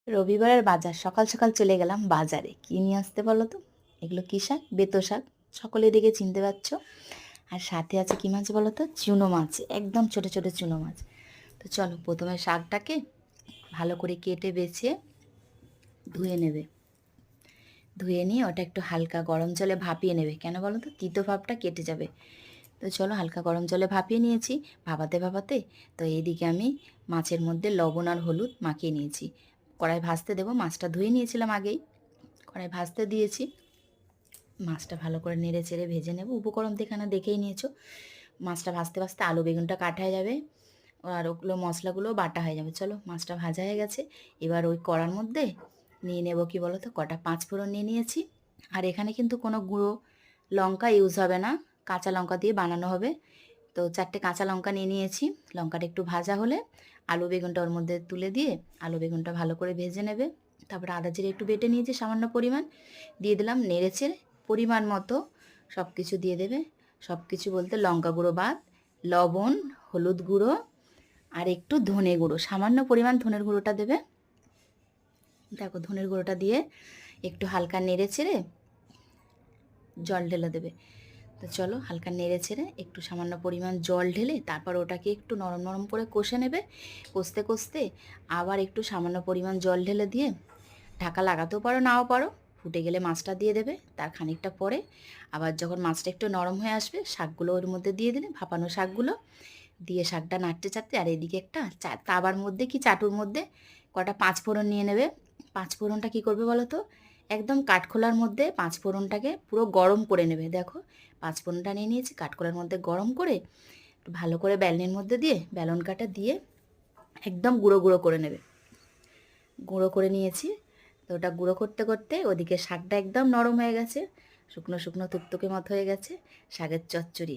রবিবারের বাজার, সকাল সকাল চলে গেলাম বাজারে। কী নিয়ে আসতে বলো তো? এগুলো কী শাক? বেতো শাক। সকলে দেখে চিনতে পারছো। আর সাথে আছে কী মাছ বলো তো? চুনো মাছ, একদম ছোটো ছোটো চুনো মাছ। তো চলো প্রথমে শাকটাকে ভালো করে কেটে বেছে ধুয়ে নেবে। ধুয়ে নিয়ে ওটা একটু হালকা গরম জলে ভাপিয়ে নেবে। কেন বলো তো? তিতো ভাবটা কেটে যাবে। তো চলো হালকা গরম জলে ভাপিয়ে নিয়েছি। ভাপাতে ভাপাতে তো এইদিকে আমি মাছের মধ্যে লবণ আর হলুদ মাখিয়ে নিয়েছি। কড়াই ভাজতে দেবো, মাছটা ধুয়ে নিয়েছিলাম আগেই। কড়াই ভাজতে দিয়েছি। মাছটা ভালো করে নেড়ে চেড়ে ভেজে নেব। উপকরণ তো এখানে দেখেই নিয়েছো। মাছটা ভাজতে ভাজতে আলু বেগুনটা কাটা হয়ে যাবে, আর ওগুলো মশলাগুলো বাটা হয়ে যাবে। চলো মাছটা ভাজা হয়ে গেছে। এবার ওই কড়ার মধ্যে নিয়ে নেব কি বলো তো, কটা পাঁচ ফোড়ন নিয়ে নিয়েছি। আর এখানে কিন্তু কোনো গুঁড়ো লঙ্কা ইউজ হবে না, কাঁচা লঙ্কা দিয়ে বানানো হবে। তো 4টে কাঁচা লঙ্কা নিয়ে নিয়েছি। লঙ্কাটা একটু ভাজা হলে আলু বেগুনটা ওর মধ্যে তুলে দিয়ে আলু বেগুনটা ভালো করে ভেজে নেবে। তারপরে আদা জিরে একটু বেটে নিয়েছি সামান্য পরিমাণ, দিয়ে দিলাম। নেড়েচেড়ে পরিমাণ মতো সব কিছু দিয়ে দেবে। সব কিছু বলতে লঙ্কা গুঁড়ো বাদ, লবণ, হলুদ গুঁড়ো আর একটু ধনে গুঁড়ো, সামান্য পরিমাণ ধনের গুঁড়োটা দেবে। দেখো ধনের গুঁড়োটা দিয়ে একটু হালকা নেড়ে চেড়ে জল ঢেলে দেবে। তো চলো হালকা নেড়ে ছেড়ে একটু সামান্য পরিমাণ জল ঢেলে তারপর ওটাকে একটু নরম নরম করে কষে নেবে। কষতে কষতে আবার একটু সামান্য পরিমাণ জল ঢেলে দিয়ে ঢাকা লাগাতেও পারো নাও পারো। ফুটে গেলে মাছটা দিয়ে দেবে। তার খানিকটা পরে আবার যখন মাছটা একটু নরম হয়ে আসবে, শাকগুলো ওর মধ্যে দিয়ে দিলে, ভাপানো শাকগুলো দিয়ে শাকটা নাড়তে চাড়তে, আর এদিকে একটা তাবার মধ্যে কি চাটুর মধ্যে কটা পাঁচ ফোড়ন নিয়ে নেবে। পাঁচ ফোড়নটা কী করবে বলো তো? একদম কাঠখোলার মধ্যে পাঁচ ফোড়নটাকে পুরো গরম করে নেবে। দেখো পাঁচ ফোড়নটা নিয়ে নিয়েছি, কাঠখোলার মধ্যে গরম করে ভালো করে বেলনির মধ্যে দিয়ে বেলন কাটা দিয়ে একদম গুঁড়ো গুঁড়ো করে নেবে। গুঁড়ো করে নিয়েছি। তো ওটা গুঁড়ো করতে করতে ওদিকে শাকটা একদম নরম হয়ে গেছে, শুকনো শুকনো তুকতুকে মতো হয়ে গেছে শাকের চচ্চড়ি।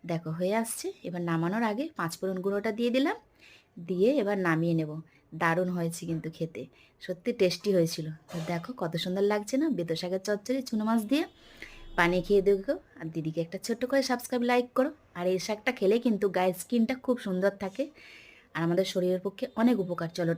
দেখো হয়ে আসছে। এবার নামানোর আগে পাঁচফোড়ন গুঁড়োটা দিয়ে দিলাম, দিয়ে এবার নামিয়ে নেব। দারুণ হয়েছে কিন্তু খেতে, সত্যি টেস্টি হয়েছিল। তো দেখো কত সুন্দর লাগছে না, বেতো শাকের চচ্চড়ি চুনো মাছ দিয়ে। পানি খেয়ে দেখো, আর দিদিকে একটা ছোট্ট করে সাবস্ক্রাইব লাইক করো। আর এই শাকটা খেলে কিন্তু গায়ের স্কিনটা খুব সুন্দর থাকে আর আমাদের শরীরের পক্ষে অনেক উপকার। চলো।